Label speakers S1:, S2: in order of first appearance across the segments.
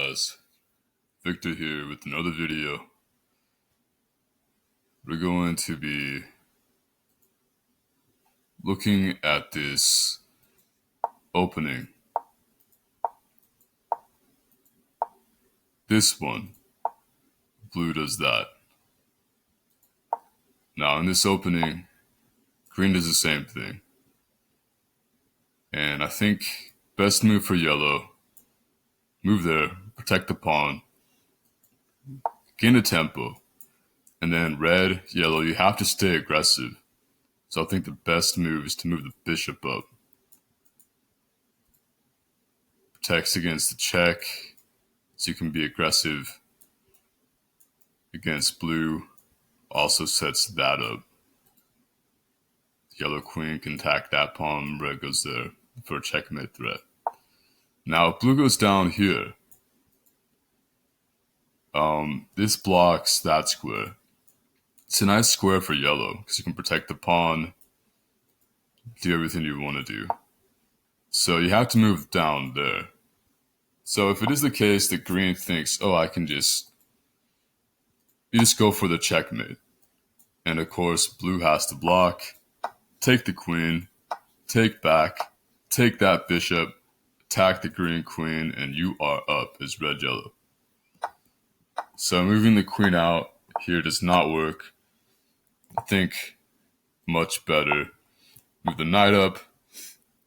S1: guys? Victor here with another video. We're going to be looking at this opening. This one, blue does that. Now in this opening, green does the same thing. And I think best move for yellow, move there, protect the pawn, gain the tempo. And then red, yellow, you have to stay aggressive. So I think the best move is to move the bishop up. Protects against the check, so you can be aggressive against blue. Also sets that up. Yellow queen can attack that pawn, red goes there for a checkmate threat. Now if blue goes down here, this blocks that square. It's a nice square for yellow because you can protect the pawn, do everything you want to do. So you have to move down there. So if it is the case that green thinks, oh, you just go for the checkmate. And of course, blue has to block, take the queen, take back, take that bishop, attack the green queen, and you are up as red-yellow. So moving the queen out here does not work. I think much better. Move the knight up.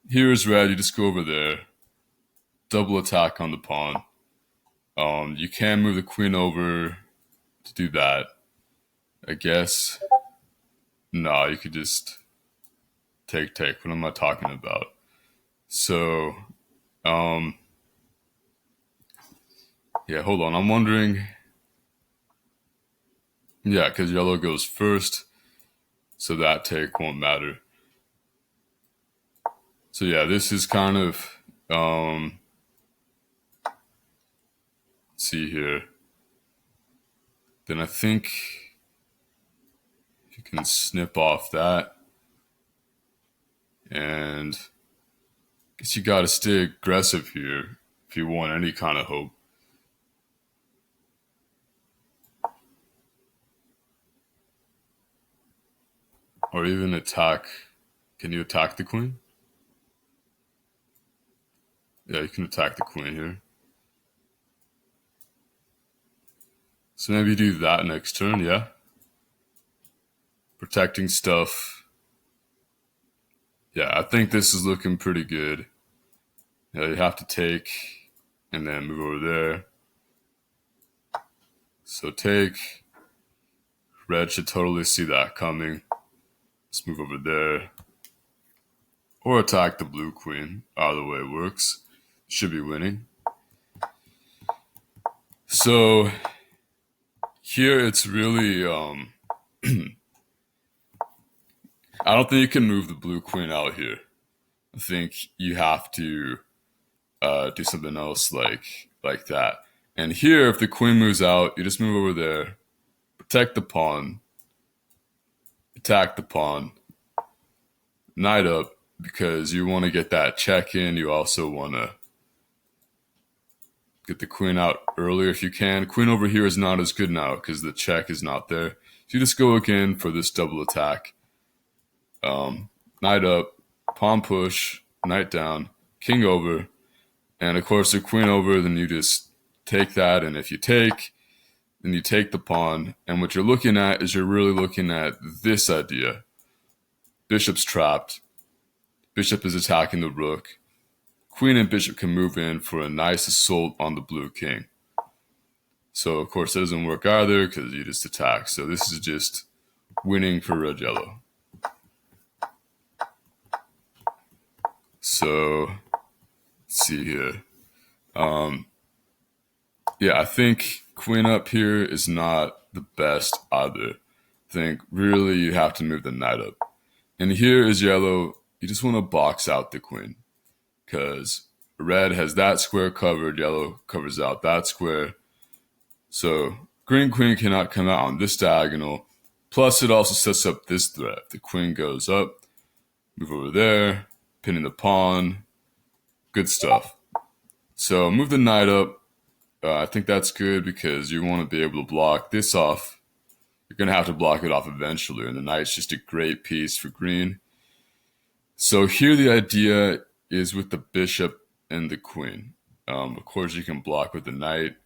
S1: Here's red, you just go over there. Double attack on the pawn. You can move the queen over to do that. I guess. No, you could just take. What am I talking about? So, yeah, hold on. I'm wondering. Yeah, because yellow goes first, so that take won't matter. So yeah, this is kind of, let's see here. Then I think you can snip off that. And I guess you got to stay aggressive here if you want any kind of hope. Or even attack. Can you attack the queen? Yeah, you can attack the queen here. So maybe do that next turn, yeah? Protecting stuff. Yeah, I think this is looking pretty good. Yeah, you have to take and then move over there. So take. Red should totally see that coming. Let's move over there. Or attack the blue queen. Either way works. Should be winning. So here it's really, I don't think you can move the blue queen out here. I think you have to do something else like that. And here, if the queen moves out, you just move over there, protect the pawn, attack the pawn, knight up, because you want to get that check in. You also want to get the queen out earlier if you can. Queen over here is not as good now because the check is not there. So you just go again for this double attack. Knight up, pawn push, knight down, king over, and of course the queen over, then you just take that, and if you take, then you take the pawn, and what you're looking at is you're really looking at this idea. Bishop's trapped, bishop is attacking the rook, queen and bishop can move in for a nice assault on the blue king. So of course that doesn't work either because you just attack, so this is just winning for red-yellow. So, let's see here. Yeah, I think queen up here is not the best either. I think really you have to move the knight up. And here is yellow. You just want to box out the queen because red has that square covered. Yellow covers out that square. So green queen cannot come out on this diagonal. Plus it also sets up this threat. If the queen goes up, move over there. Pinning the pawn, good stuff. So move the knight up, I think that's good because you want to be able to block this off. You're going to have to block it off eventually, and the knight's just a great piece for green. So here the idea is with the bishop and the queen. Of course, you can block with the knight,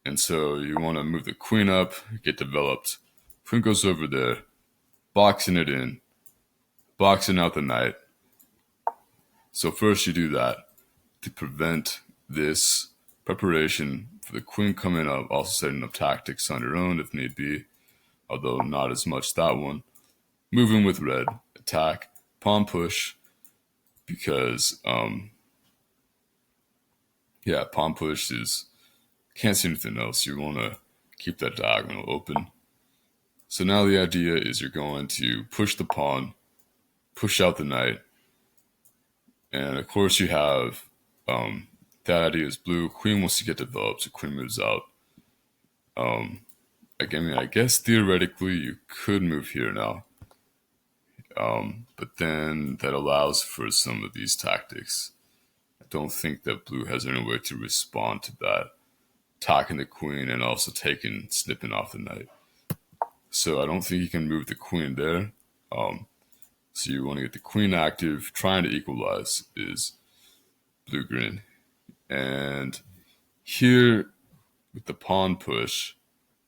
S1: and so you want to move the queen up, get developed. Queen goes over there, boxing it in, boxing out the knight. So first you do that to prevent this preparation for the queen coming up, also setting up tactics on your own if need be, although not as much that one. Moving with red, attack, pawn push, because pawn push is can't see anything else. You want to keep that diagonal open. So now the idea is you're going to push the pawn, push out the knight, and of course you have that idea is blue. Queen wants to get developed, so queen moves out. I guess theoretically you could move here now, but then that allows for some of these tactics. I don't think that blue has any way to respond to that, attacking the queen and also snipping off the knight. So I don't think you can move the queen there. So you want to get the queen active. Trying to equalize is blue-green. And here with the pawn push,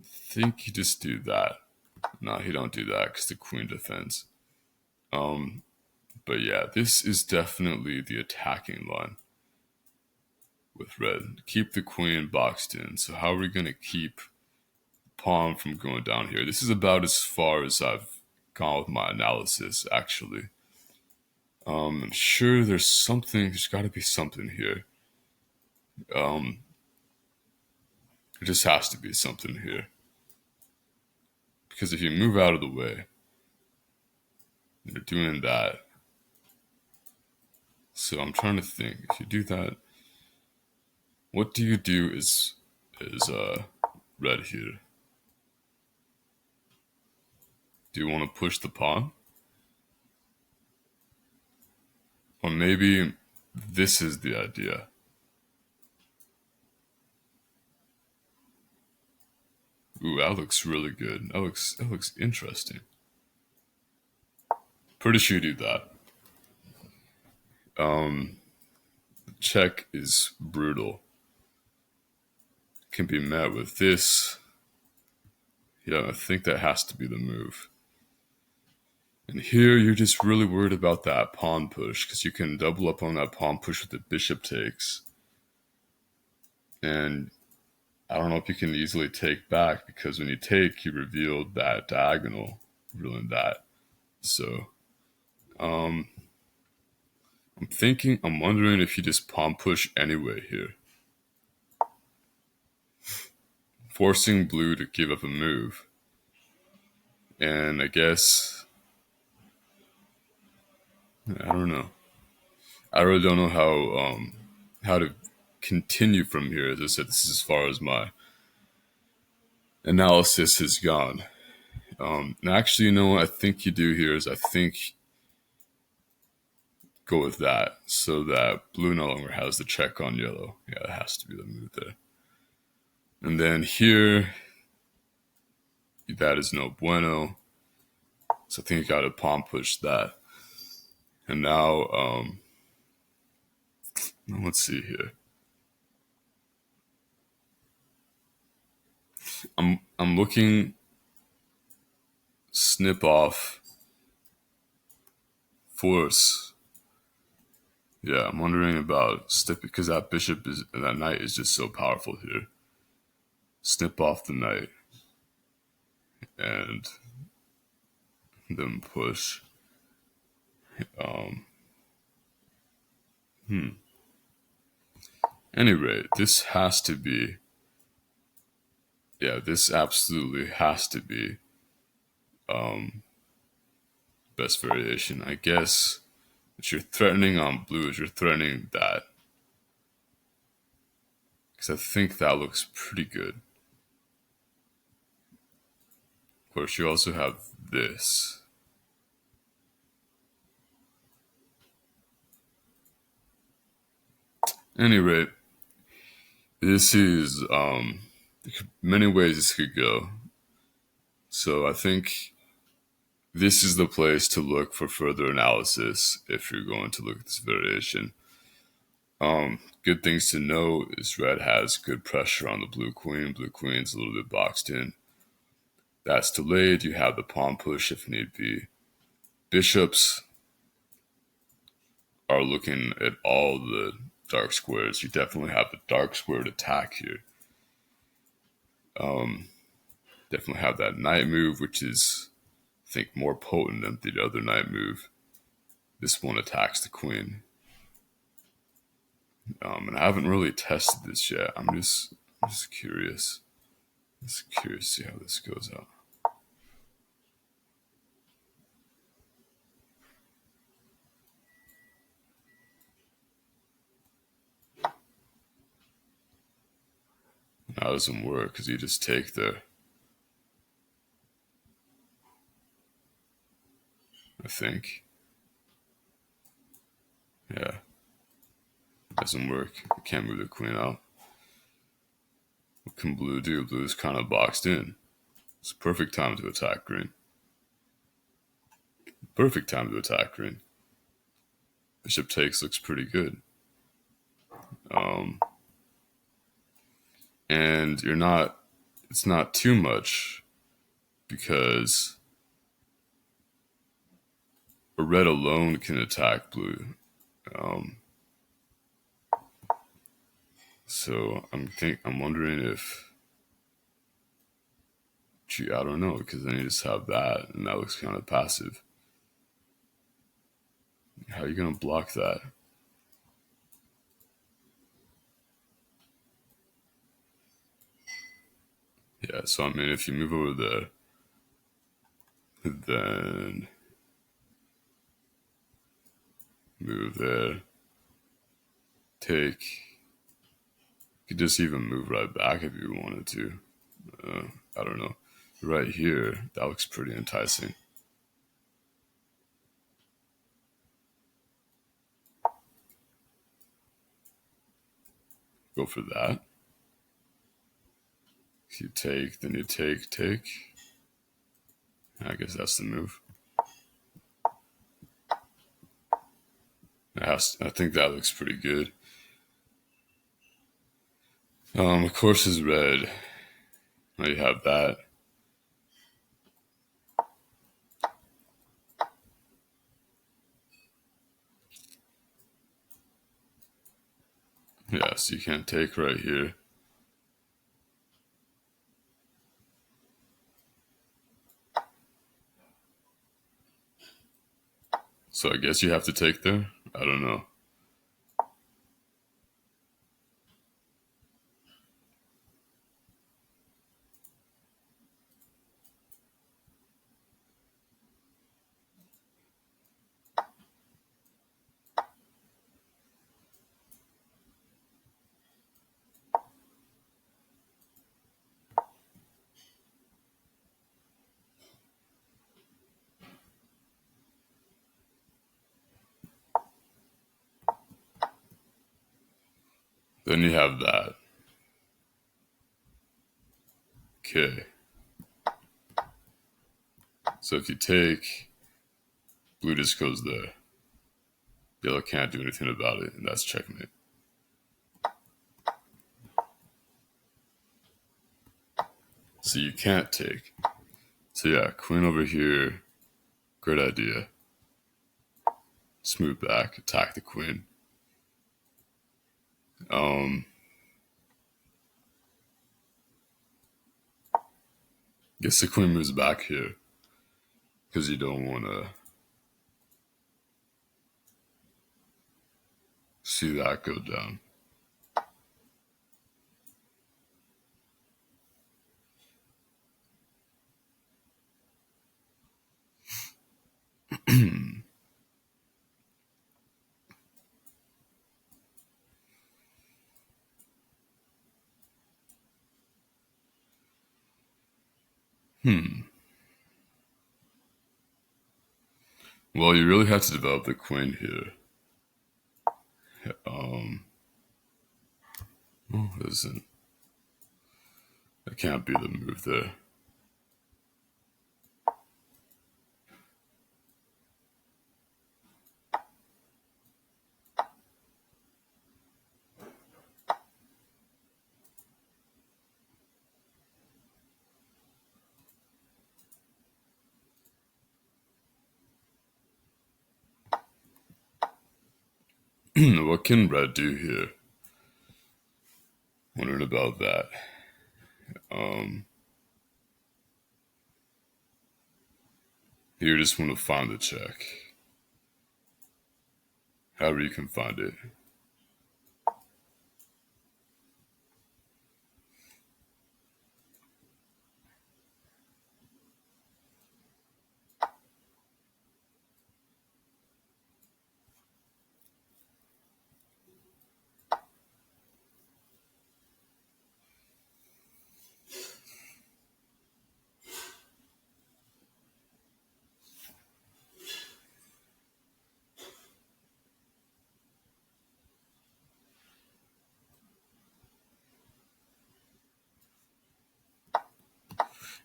S1: I think you just do that. No, he don't do that because the queen defends. But yeah, this is definitely the attacking line with red. Keep the queen boxed in. So how are we going to keep the pawn from going down here? This is about as far as I've gone with my analysis, actually. I'm sure there's got to be something here. There just has to be something here. Because if you move out of the way, you're doing that. So I'm trying to think. If you do that, what do you do is red here? Do you want to push the pawn? Or maybe this is the idea. Ooh, that looks really good. That looks interesting. Pretty sure you do that. The check is brutal. Can be met with this. Yeah, I think that has to be the move. And here you're just really worried about that pawn push because you can double up on that pawn push with the bishop takes. And I don't know if you can easily take back because when you take, you revealed that diagonal, revealing that. So, I'm wondering if you just pawn push anyway here. Forcing blue to give up a move. And I guess, I don't know. I really don't know how to continue from here. As I said, this is as far as my analysis has gone. And actually, you know what I think you do here is I think go with that so that blue no longer has the check on yellow. Yeah, it has to be the move there. And then here, that is no bueno. So I think you got to pawn push that. And now, let's see here. I'm looking snip off force. Yeah, I'm wondering about snip because that knight is just so powerful here. Snip off the knight and then push. Any rate, this has to be. Yeah, this absolutely has to be best variation. I guess what you're threatening on blue is you're threatening that. Because I think that looks pretty good. Of course, you also have this. Any rate, This is many ways this could go. So I think this is the place to look for further analysis if you're going to look at this variation. Good things to know is red has good pressure on the blue queen. Blue queen's a little bit boxed in. That's delayed. You have the pawn push if need be. Bishops are looking at all the dark squares. You definitely have the dark squared attack here. Definitely have that knight move, which is, I think, more potent than the other knight move. This one attacks the queen. And I haven't really tested this yet. I'm just curious. Just curious to see how this goes out. That doesn't work because you just take there. I think. Yeah. Doesn't work. You can't move the queen out. What can blue do? Blue's kind of boxed in. It's a perfect time to attack green. Perfect time to attack green. Bishop takes looks pretty good. And it's not too much because a red alone can attack blue. So I'm wondering if, gee, I don't know, because then you just have that, and that looks kind of passive. How are you gonna block that? Yeah, so I mean, if you move over there, then move there, take. You could just even move right back if you wanted to. I don't know. Right here, that looks pretty enticing. Go for that. If you take, then you take. I guess that's the move. I think that looks pretty good. Of course, is red. Now you have that. Yeah, so you can't take right here. So I guess you have to take there? I don't know. Then you have that. Okay. So if you take, blue just goes there. Yellow can't do anything about it, and that's checkmate. So you can't take. So yeah, queen over here. Great idea. Smooth back, attack the queen. Guess the queen moves back here because you don't want to see that go down. Well, you really have to develop the queen here. Oh, isn't. That can't be the move there. What can red do here? Wondering about that. Um, you just want to find the check. However you can find it.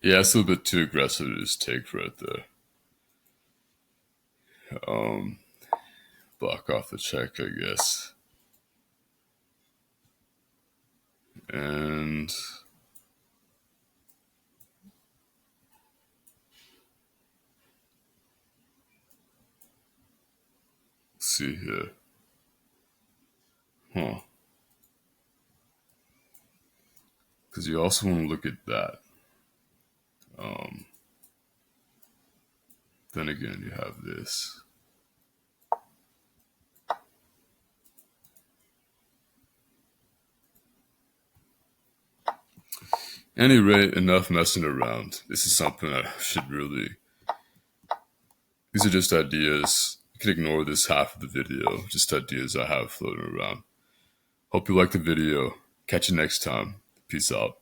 S1: Yeah, it's a little bit too aggressive to just take right there. Um, Block off the check, I guess. And let's see here. Huh. Because you also want to look at that. Um, then again, you have this. Any rate, enough messing around. This is something I should really. These are just ideas. You can ignore this half of the video. Just ideas I have floating around. Hope you liked the video. Catch you next time. Peace out.